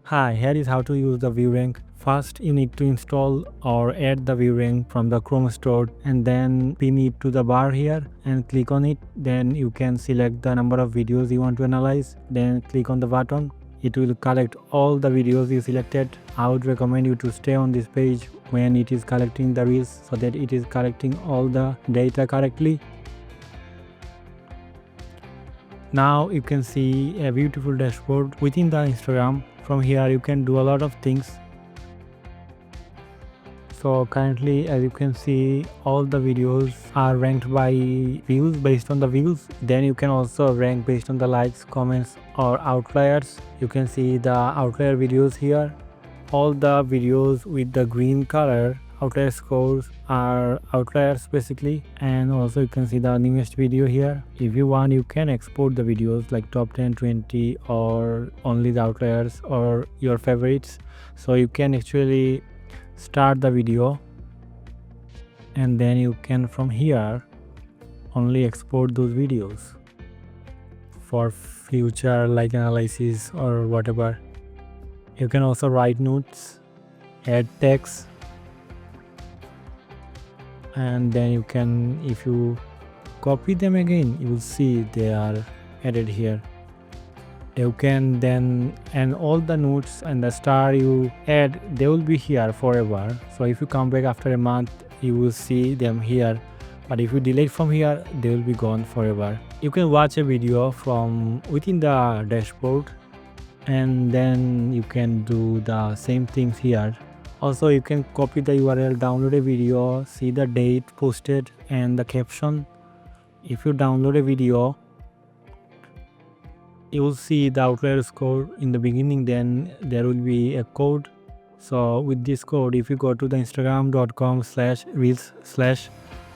Hi, here is how to use the ViewRank. First, you need to install or add the ViewRank from the Chrome store and then pin it to the bar here and click on it. Then you can select the number of videos you want to analyze. Then click on the button. It will collect all the videos you selected. I would recommend you to stay on this page when it is collecting the reels so that it is collecting all the data correctly. Now you can see a beautiful dashboard within the Instagram. From here you can do a lot of things. So currently, as you can see, all the videos are ranked by views, based on the views. Then you can also rank based on the likes, comments or outliers. You can see the outlier videos here. All the videos with the green color outlier scores are outliers basically, and also you can see the newest video here. If you want, you can export the videos like top 10, 20 or only the outliers or your favorites. So you can actually start the video and then you can from here only export those videos for future like analysis or whatever. You can also write notes, add text, and then you can, if you copy them again, you will see they are added here. You can then, and all the notes and the star you add, they will be here forever. So if you come back after a month, you will see them here, but if you delete from here, they will be gone forever. You can watch a video from within the dashboard and then you can do the same things here. Also, you can copy the URL, download a video, see the date posted and the caption. If you download a video, you will see the outlier score in the beginning, then there will be a code. So with this code, if you go to the instagram.com/reels/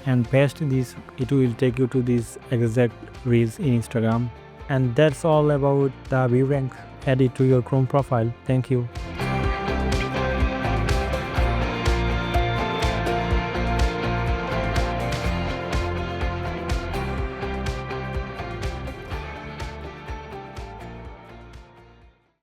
and paste this, it will take you to this exact reels in Instagram. And that's all about the ViewRank. Add it to your Chrome profile. Thank you.